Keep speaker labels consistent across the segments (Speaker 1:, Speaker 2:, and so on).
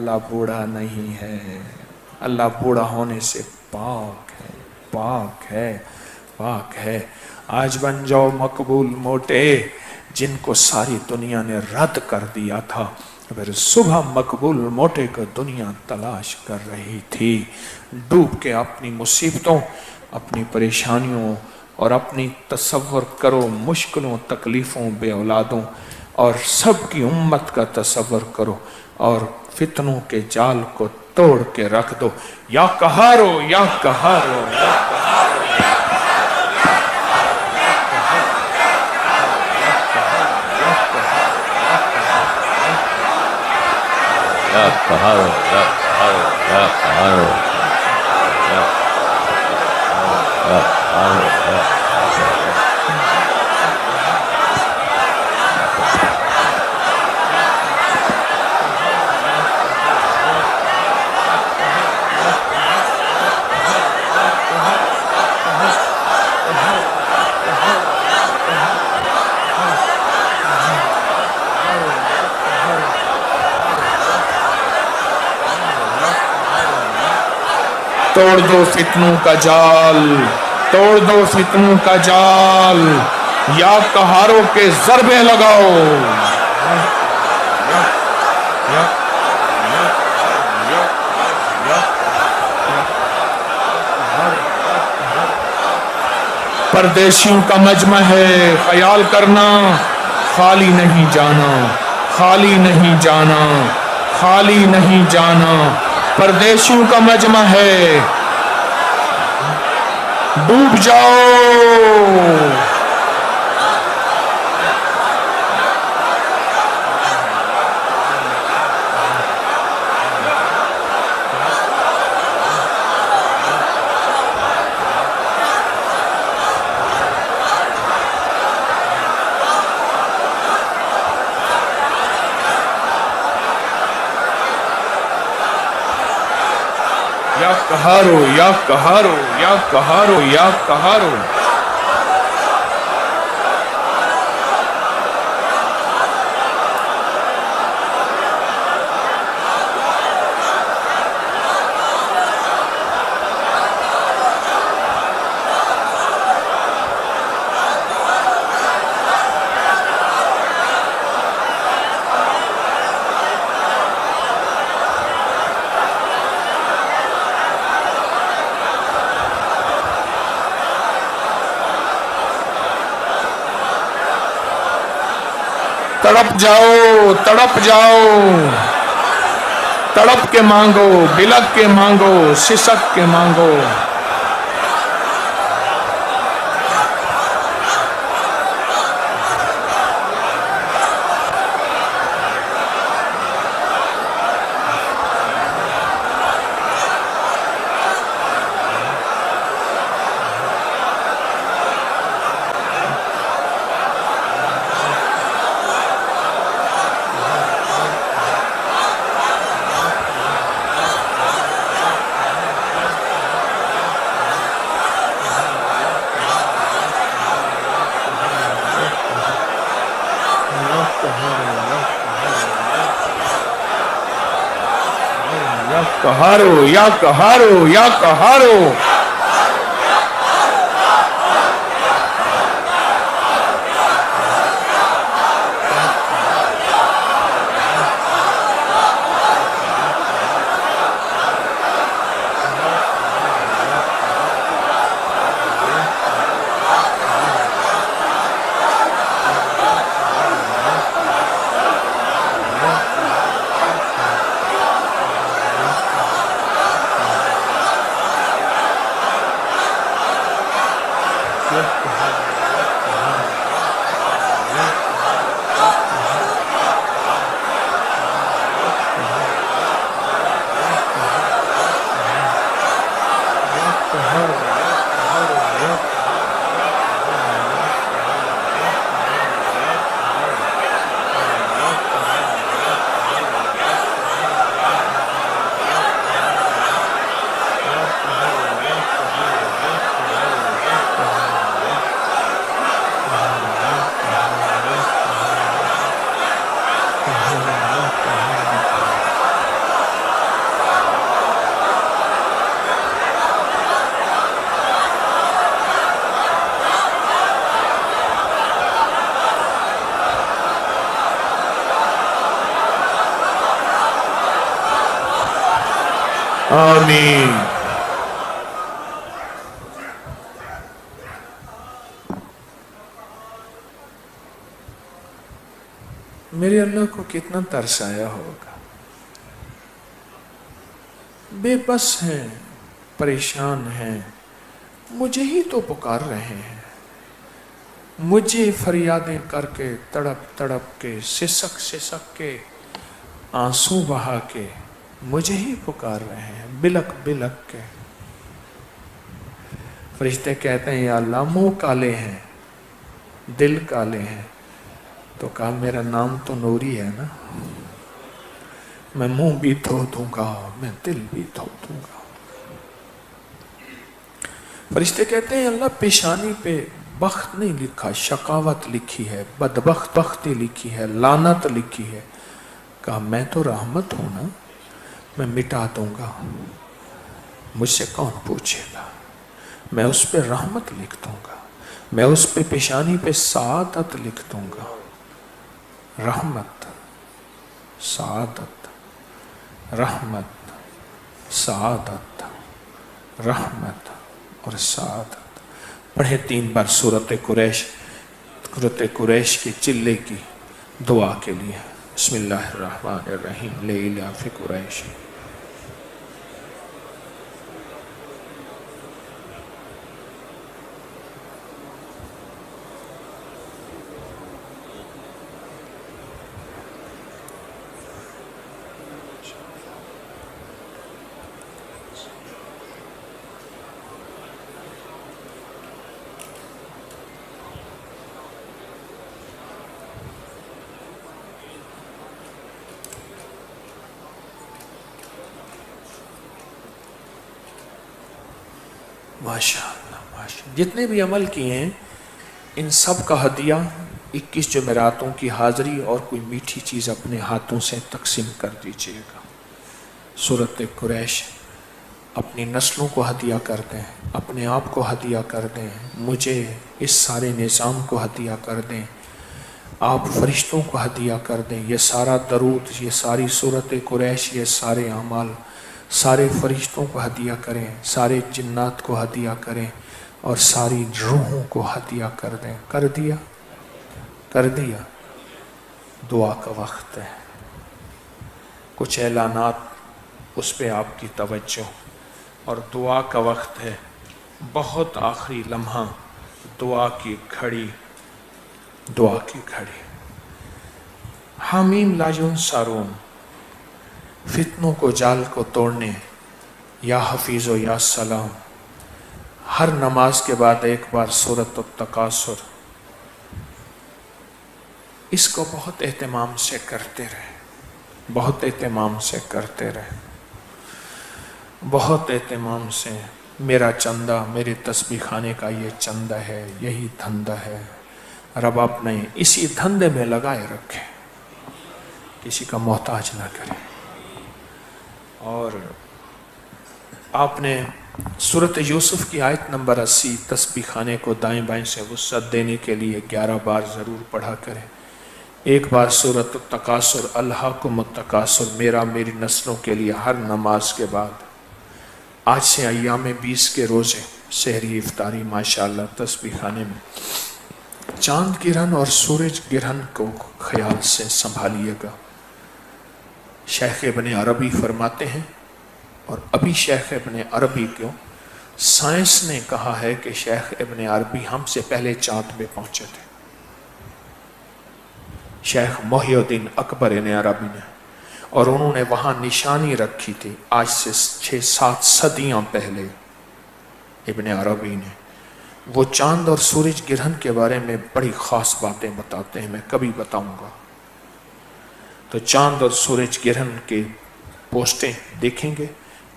Speaker 1: اللہ بوڑھا نہیں ہے، اللہ بوڑھا ہونے سے پاک ہے، پاک ہے، پاک ہے۔ آج بن جاؤ مقبول موٹے، جن کو ساری دنیا نے رد کر دیا تھا، پھر صبح مقبول موٹے کو دنیا تلاش کر رہی تھی۔ ڈوب کے اپنی مصیبتوں، اپنی پریشانیوں اور اپنی تصور کرو مشکلوں، تکلیفوں، بے اولادوں اور سب کی امت کا تصور کرو، اور فتنوں کے جال کو توڑ کے رکھ دو۔ یا قہارو یا قہارو یا
Speaker 2: قہارو یا قہارو یا قہارو یا قہارو یا
Speaker 1: توڑ دو فتنوں کا جال، توڑ دو فتنوں کا جال، یا قہاروں کے ضربے لگاؤ۔ پردیشیوں کا مجمع ہے، خیال کرنا خالی نہیں جانا، خالی نہیں جانا، خالی نہیں جانا۔ پردیشیوں کا مجمع ہے، ڈوب جاؤ۔ یا قہارو یا قہارو یا قہارو یا قہارو۔ تڑپ جاؤ، تڑپ جاؤ، تڑپ کے مانگو، بلک کے مانگو، سسک کے مانگو۔ یا قہارو یا قہارو یا قہارو۔ آمین۔ میرے اللہ کو کتنا ترس آیا ہوگا، بے بس ہیں، پریشان ہیں، مجھے ہی تو پکار رہے ہیں، مجھے فریادیں کر کے، تڑپ تڑپ کے، سسک سسک کے، آنسو بہا کے مجھے ہی پکار رہے ہیں، بلک بلک کے۔ فرشتے کہتے ہیں یا اللہ منہ کالے ہیں، دل کالے ہیں، تو کہا میرا نام تو نوری ہے نا، میں منہ بھی دھو دوں گا، میں دل بھی دھو دوں گا۔ فرشتے کہتے ہیں اللہ پیشانی پہ بخت نہیں لکھا، شقاوت لکھی ہے، بدبخت بختی لکھی ہے، لعنت لکھی ہے۔ کہا میں تو رحمت ہوں نا، میں مٹا دوں گا، مجھ سے کون پوچھے گا، میں اس پہ رحمت لکھ دوں گا، میں اس پہ پیشانی پہ سعادت لکھ دوں گا۔ رحمت، سعادت، رحمت، سعادت، رحمت اور سعادت۔ پڑھے 3 بار سورۃ قریش کے چلے کی دعا کے لیے۔ بسم اللہ الرحمن الرحیم، لإلاف قریش۔ ماشاءاللہ ماشاءاللہ، جتنے بھی عمل کیے ہیں ان سب کا ہدیہ 21 جمعراتوں کی حاضری اور کوئی میٹھی چیز اپنے ہاتھوں سے تقسیم کر دیجئے گا۔ سورۃ قریش اپنی نسلوں کو ہدیہ کر دیں، اپنے آپ کو ہدیہ کر دیں، مجھے اس سارے نظام کو ہدیہ کر دیں، آپ فرشتوں کو ہدیہ کر دیں، یہ سارا درود، یہ ساری سورۃ قریش، یہ سارے اعمال سارے فرشتوں کو ہدیہ کریں، سارے جنات کو ہدیہ کریں اور ساری روحوں کو ہدیہ کر دیں۔ کر دیا؟ کر دیا؟ دعا کا وقت ہے، کچھ اعلانات، اس پہ آپ کی توجہ، اور دعا کا وقت ہے، بہت آخری لمحہ، دعا کی گھڑی، دعا کی گھڑی۔ حامیم لا ینصرون، فتنوں کو جال کو توڑنے، یا حفیظ و یا سلام۔ ہر نماز کے بعد ایک بار سورۃ التکاثر، اس کو بہت اہتمام سے کرتے رہے، بہت اہتمام سے کرتے رہے، بہت اہتمام سے۔ میرا چندہ، میرے تسبیح خانے کا یہ چندہ ہے، یہی دھندہ ہے، رب اپنے اسی دھندے میں لگائے رکھے، کسی کا محتاج نہ کرے۔ اور آپ نے سورۃ یوسف کی آیت نمبر 80 تسبیح خانے کو دائیں بائیں سے وسعت دینے کے لیے 11 بار ضرور پڑھا کریں۔ ایک بار سورۃ التکاثر، الہاکم التکاثر، میرا میری نسلوں کے لیے ہر نماز کے بعد۔ آج سے ایام 20 کے روزے، سحری افطاری ماشاءاللہ تسبیح خانے میں۔ چاند گرہن اور سورج گرہن کو خیال سے سنبھالیے گا۔ شیخ ابن عربی فرماتے ہیں، اور ابھی شیخ ابن عربی کو سائنس نے کہا ہے کہ شیخ ابن عربی ہم سے پہلے چاند میں پہنچے تھے، شیخ محی الدین اکبر ابن عربی نے، اور انہوں نے وہاں نشانی رکھی تھی آج سے 6-7 صدیاں پہلے۔ ابن عربی نے وہ چاند اور سورج گرہن کے بارے میں بڑی خاص باتیں بتاتے ہیں، میں کبھی بتاؤں گا۔ تو چاند اور سورج گرہن کے پوسٹیں دیکھیں گے،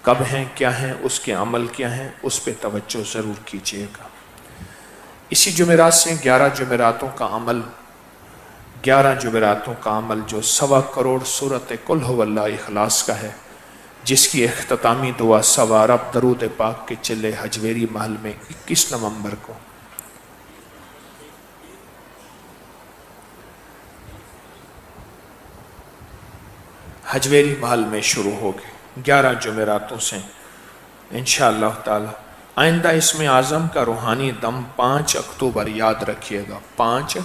Speaker 1: کب ہیں، کیا ہیں، اس کے عمل کیا ہیں، اس پہ توجہ ضرور کیجئے گا۔ اسی جمعرات سے 11 جمعراتوں کا عمل، 11 جمعراتوں کا عمل جو 1.25 کروڑ سورۃ قل ھو اللہ اخلاص کا ہے، جس کی اختتامی دعا 1.25 ارب درود پاک کے چلے حجویری محل میں 21 نومبر کو حجویری محل میں شروع ہوگی۔ 11 جمعراتوں سے انشاءاللہ تعالی۔ آئندہ اسم اعظم کا روحانی دم 5 اکتوبر یاد رکھیے گا، 5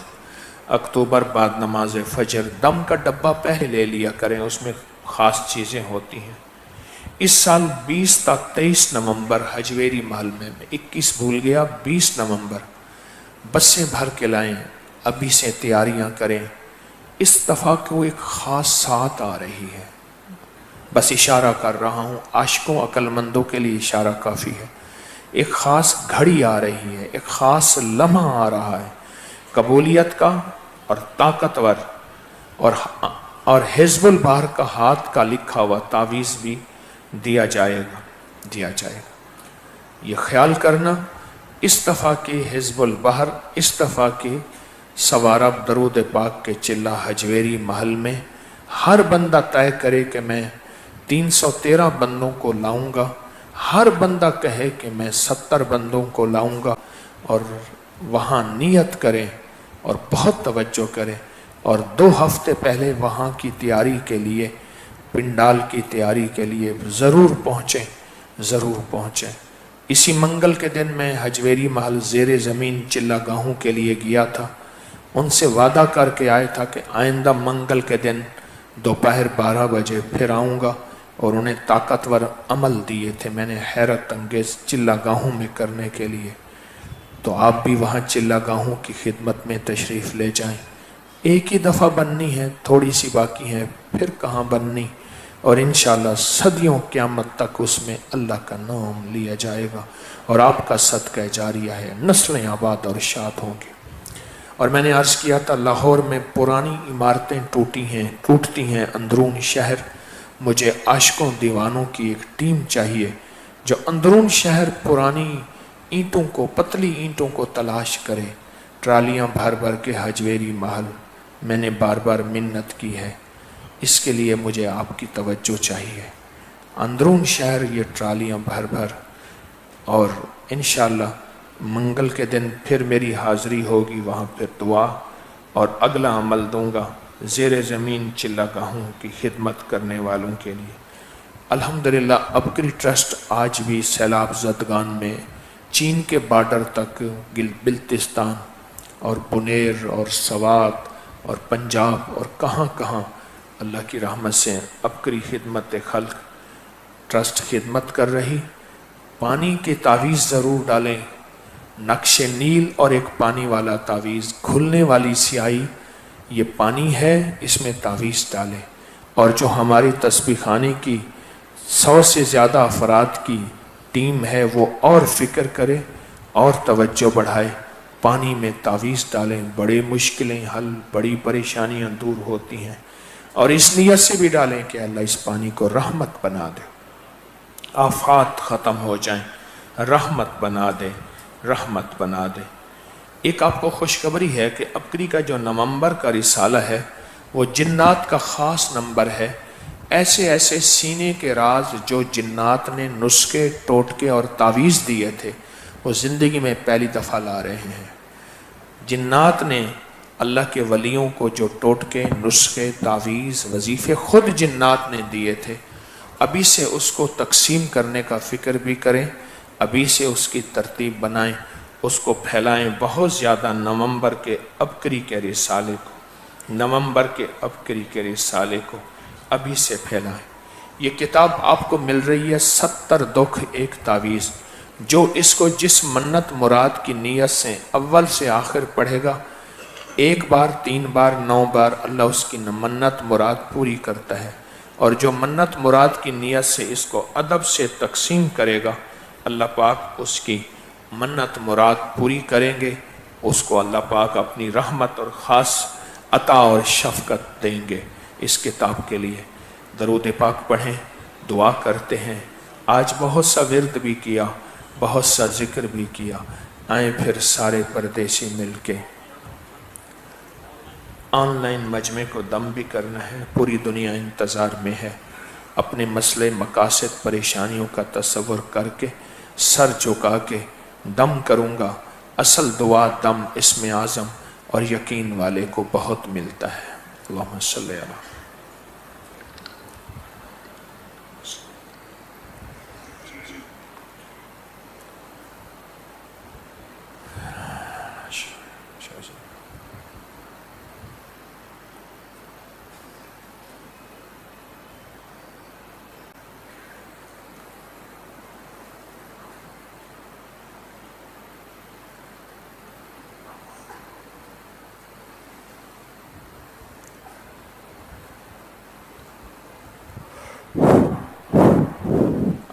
Speaker 1: اکتوبر بعد نماز فجر۔ دم کا ڈبہ پہلے لے لیا کریں، اس میں خاص چیزیں ہوتی ہیں۔ اس سال 20 تا 23 نومبر حجویری محل میں 21 بھول گیا، 20 نومبر بسیں بھر کے لائیں، ابھی سے تیاریاں کریں۔ اس دفعہ کو ایک خاص ساتھ آ رہی ہے، بس اشارہ کر رہا ہوں، عاشقوں عقل مندوں کے لیے اشارہ کافی ہے۔ ایک خاص گھڑی آ رہی ہے، ایک خاص لمحہ آ رہا ہے، قبولیت کا اور طاقتور، اور حزب البحر کا ہاتھ کا لکھا ہوا تعویذ بھی دیا جائے گا۔ یہ خیال کرنا، اس دفعہ کے حزب البحر، اس دفعہ کے سوارہ درود پاک کے چلہ حجویری محل میں ہر بندہ طے کرے کہ میں 313 بندوں کو لاؤں گا، ہر بندہ کہے کہ میں 70 بندوں کو لاؤں گا، اور وہاں نیت کریں اور بہت توجہ کریں، اور 2 ہفتے پہلے وہاں کی تیاری کے لیے، پنڈال کی تیاری کے لیے ضرور پہنچیں۔ اسی منگل کے دن میں حجویری محل زیر زمین چلہ گاہوں کے لیے گیا تھا، ان سے وعدہ کر کے آیا تھا کہ آئندہ منگل کے دن دوپہر 12 بجے پھر آؤں گا، اور انہیں طاقتور عمل دیے تھے میں نے حیرت انگیز چلہ گاہوں میں کرنے کے لیے۔ تو آپ بھی وہاں چلہ گاہوں کی خدمت میں تشریف لے جائیں۔ ایک ہی دفعہ بننی ہے، تھوڑی سی باقی ہے، پھر کہاں بننی، اور انشاءاللہ صدیوں قیامت تک اس میں اللہ کا نام لیا جائے گا، اور آپ کا صدقہ جاریہ ہے، نسلیں آباد اور شاد ہوں گی۔ اور میں نے عرض کیا تھا لاہور میں پرانی عمارتیں ٹوٹتی ہیں اندرون شہر، مجھے عاشقوں دیوانوں کی ایک ٹیم چاہیے جو اندرون شہر پرانی اینٹوں کو، پتلی اینٹوں کو تلاش کرے، ٹرالیاں بھر بھر کے حجویری محل۔ میں نے بار بار منت کی ہے، اس کے لیے مجھے آپ کی توجہ چاہیے، اندرون شہر یہ ٹرالیاں بھر بھر، اور انشاءاللہ منگل کے دن پھر میری حاضری ہوگی وہاں، پھر دعا اور اگلا عمل دوں گا زیر زمین چلہ گاہوں کی خدمت کرنے والوں کے لیے۔ الحمدللہ ابکری ٹرسٹ آج بھی سیلاب زدگان میں چین کے بارڈر تک، بلتستان اور بنیر اور سوات اور پنجاب اور کہاں کہاں اللہ کی رحمت سے ابکری خدمت خلق ٹرسٹ خدمت کر رہی۔ پانی کے تعویذ ضرور ڈالیں، نقش نیل اور ایک پانی والا تعویذ، کھلنے والی سیاہی، یہ پانی ہے، اس میں تعویذ ڈالیں۔ اور جو ہماری تسبیح خانے کی 100 سے زیادہ افراد کی ٹیم ہے، وہ اور فکر کرے اور توجہ بڑھائے، پانی میں تعویذ ڈالیں، بڑے مشکلیں حل، بڑی پریشانیاں دور ہوتی ہیں، اور اس نیت سے بھی ڈالیں کہ اللہ اس پانی کو رحمت بنا دے، آفات ختم ہو جائیں، رحمت بنا دے، رحمت بنا دے۔ ایک آپ کو خوشخبری ہے کہ ابکری کا جو نومبر کا رسالہ ہے وہ جنات کا خاص نمبر ہے۔ ایسے ایسے سینے کے راز جو جنات نے نسخے، ٹوٹکے اور تعویذ دیے تھے، وہ زندگی میں پہلی دفعہ لا رہے ہیں۔ جنات نے اللہ کے ولیوں کو جو ٹوٹکے، نسخے، تعویذ، وظیفے خود جنات نے دیے تھے، ابھی سے اس کو تقسیم کرنے کا فکر بھی کریں، ابھی سے اس کی ترتیب بنائیں، اس کو پھیلائیں بہت زیادہ۔ نومبر کے ابکری کے رسالے کو ابھی سے پھیلائیں۔ یہ کتاب آپ کو مل رہی ہے 70 دکھ ایک تعویذ، جو اس کو جس منت مراد کی نیت سے اول سے آخر پڑھے گا، 1 بار 3 بار 9 بار اللہ اس کی منت مراد پوری کرتا ہے، اور جو منت مراد کی نیت سے اس کو ادب سے تقسیم کرے گا، اللہ پاک اس کی منت مراد پوری کریں گے، اس کو اللہ پاک اپنی رحمت اور خاص عطا اور شفقت دیں گے۔ اس کتاب کے لیے درود پاک پڑھیں، دعا کرتے ہیں۔ آج بہت سا ورد بھی کیا، بہت سا ذکر بھی کیا، آئیں پھر سارے پردیسی مل کے آن لائن مجمع کو دم بھی کرنا ہے، پوری دنیا انتظار میں ہے۔ اپنے مسئلے، مقاصد، پریشانیوں کا تصور کر کے سر جھکا کے دم کروں گا۔ اصل دعا دم اسم اعظم اور یقین والے کو بہت ملتا ہے۔ اللہم صلی اللہ